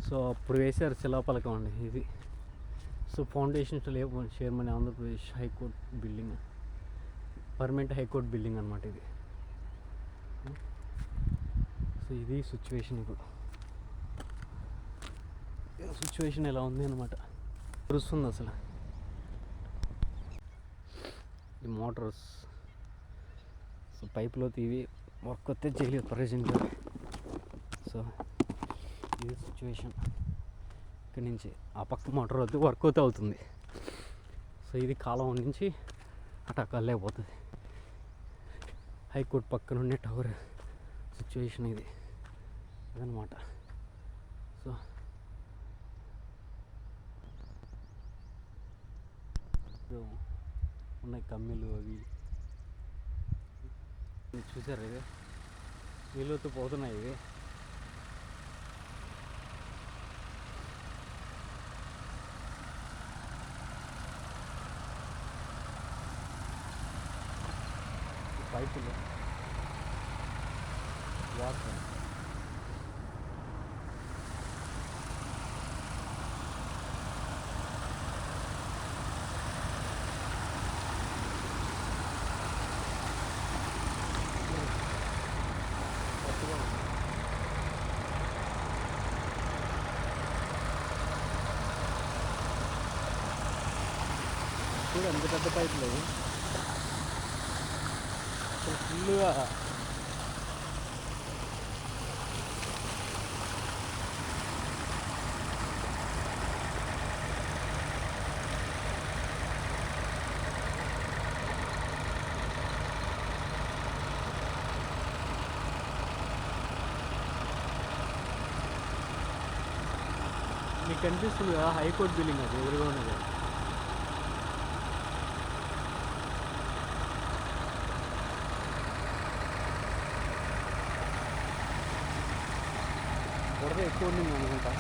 So అప్పుడు వేశారు శిలాపలకం అండి ఇది. సో ఫౌండేషన్స్ లేవు. Chairman Andhra Pradesh high court building, permanent high court building అనమాట ఇది. సో ఇది సిచ్యువేషన్. ఇప్పుడు సిచ్యువేషన్ ఎలా ఉంది అనమాట, కురుస్తుంది అసలు. ఈ మోటార్స్, సో పైపులో తీవి వర్క్ వస్తే చేయలేదు ప్రజెంట్. సో ఇది సిచ్యువేషన్. ఇక్కడి నుంచి ఆ పక్క మోటార్ వస్తే వర్క్ అవుతే అవుతుంది. సో ఇది కాలం నుంచి అటా కల్లేకపోతుంది. హైకోర్టు పక్కన ఉండే టవర్ సిచ్యువేషన్ ఇది అదనమాట. సో ఉన్నాయి కమ్మిలు అవి చూసారు. ఇవి నీళ్ళతో పోతున్నాయి. ఇవి పైపులు వాటర్ చూడు ఎంత పెద్ద పైపులు ఫుల్గా. మీకు కనిపిస్తుంది కదా హైకోర్టు బిల్డింగ్, అది ఎదురుగా ఉన్నది. బురద ఎక్కువ ఉండింది అనుకుంటా.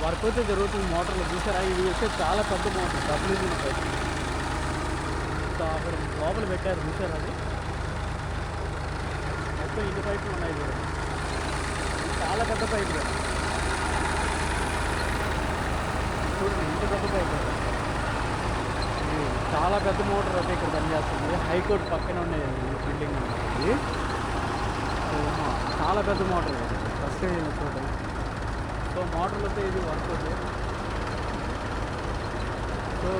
వర్క్ అయితే జరుగుతుంది మోటార్లు. చూసారా, ఇది వచ్చే చాలా పెద్ద మోటార్, డబ్ల్యూజీ పైప్. సో అక్కడ లోపల పెట్టారు చూసారా, అది మొత్తం ఇంటి పైపులు ఉన్నాయి కూడా. చాలా పెద్ద పైపు కదా చూడండి, ఇంత పెద్ద పైపు. చాలా పెద్ద మోటార్ అయితే ఇక్కడ పనిచేస్తుంది. హైకోర్టు పక్కన ఉండే బిల్డింగ్ అన్నమాట ఇది. చాలా పెద్ద మోటార్ ఫస్ట్ చూడండి. సో మోటార్లతో ఇది వర్క్ అవుతుంది. సో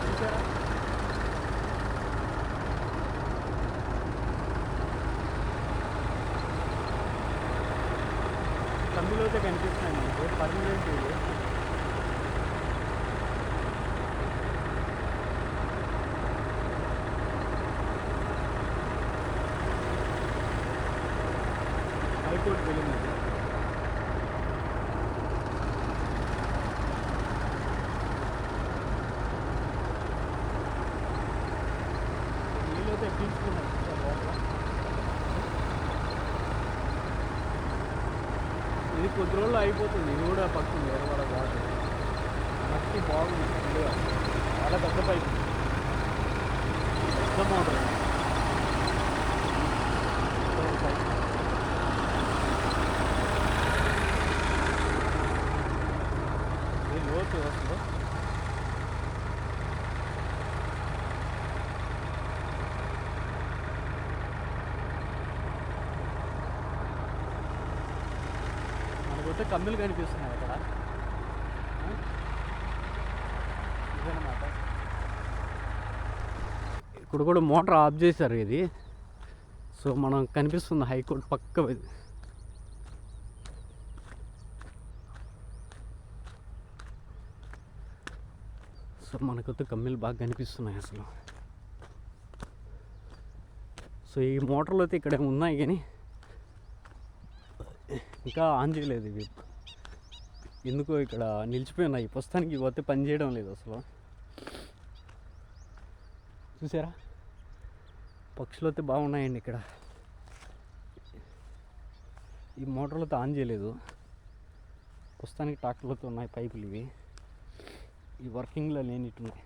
చూసారా, కందులో అయితే కనిపిస్తున్నాయి మనకు పర్మనెంట్. ఇది హైకోర్టు బిల్డింగ్. నీళ్ళైతే పీల్చుకున్నాయి లోపల. ఇది కొద్ది రోజులు అయిపోతుంది. ఇది కూడా పడుతుంది ఎడవడ వాటర్. మట్టి బాగుంది, చాలా పెద్ద పైపు, పెద్ద మోటార్. ఇది లోతు వస్తుందో. మనకొస్తే కమ్మిలు కనిపిస్తున్నాయి అక్కడ. ఇదనమాట. ఇక్కడ కూడా మోటార్ ఆఫ్ చేశారు ఇది. సో మనం కనిపిస్తుంది హైకోర్టు పక్క ఇది. సో మనకైతే కమ్మిలు బాగా కనిపిస్తున్నాయి అసలు. సో ఈ మోటార్లు అయితే ఇక్కడ ఉన్నాయి కానీ ఇంకా ఆన్ చేయలేదు ఇవి. ఎందుకో ఇక్కడ నిలిచిపోయినాయి. ప్రస్తుతానికి పోతే పని చేయడం లేదు అసలు. చూసారా, పక్షులు అయితే బాగున్నాయండి ఇక్కడ. ఈ మోటార్లతో ఆన్ చేయలేదు, ప్రస్తుతానికి ట్రాక్టర్లతో ఉన్నాయి పైపులు. ఇవి ఈ వర్కింగ్లో లేనిట్టున్నాయి.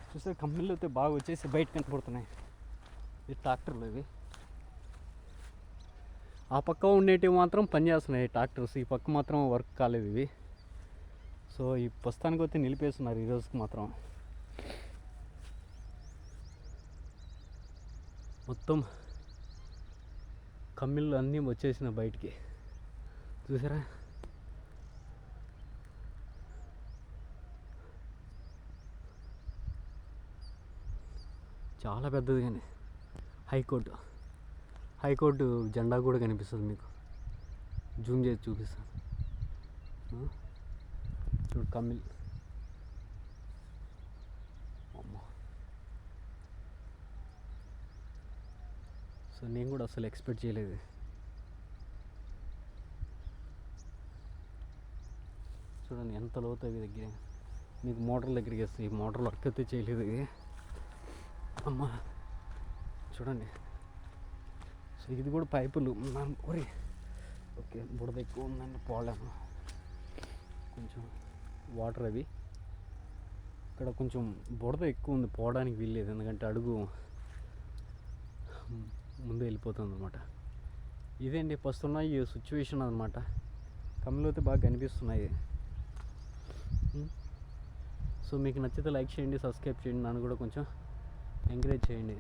చూస్తే కంపెనీలు అయితే బాగా వచ్చేసి బయట కనపడుతున్నాయి. ఈ ట్రాక్టర్లు ఇవి. ఆ పక్క ఉండేటివి మాత్రం పనిచేస్తున్నాయి ట్రాక్టర్స్, ఈ పక్క మాత్రం వర్క్ కాలేదు ఇవి. సో ఈ ప్రస్తుతానికి అయితే నిలిపేస్తున్నారు ఈ రోజుకి మాత్రం. మొత్తం కమ్మిళ్ళు అన్నీ వచ్చేసిన బయటికి, చూసారా? చాలా పెద్దది. కానీ హైకోర్టు జెండా కూడా కనిపిస్తుంది మీకు. జూమ్ చేసి చూపిస్తాను. చూడు కమ్మిల్. అమ్మో, సో నేను కూడా అసలు ఎక్స్పెక్ట్ చేయలేదు. చూడండి ఎంత లోతు అవి దగ్గర. మీకు మోటార్ దగ్గరికి వస్తాయి. మోటార్లు వర్క్ అయితే చేయలేదు ఇది. అమ్మా చూడండి. సో ఇది కూడా పైపులు. ఒరే ఓకే, బుడద ఎక్కువ ఉందండి, పోలేము. కొంచెం వాటర్ అవి ఇక్కడ కొంచెం బుడద ఎక్కువ ఉంది, పోవడానికి వీల్లేదు. ఎందుకంటే అడుగు ముందు వెళ్ళిపోతుంది అనమాట. ఇదేంటి ప్రస్తుతం ఈ సిచ్యువేషన్ అనమాట. కమ్మిలు అయితే బాగా కనిపిస్తున్నాయి. సో మీకు నచ్చితే లైక్ చేయండి, సబ్స్క్రైబ్ చేయండి, నన్ను కూడా కొంచెం ఎంకరేజ్ చేయండి.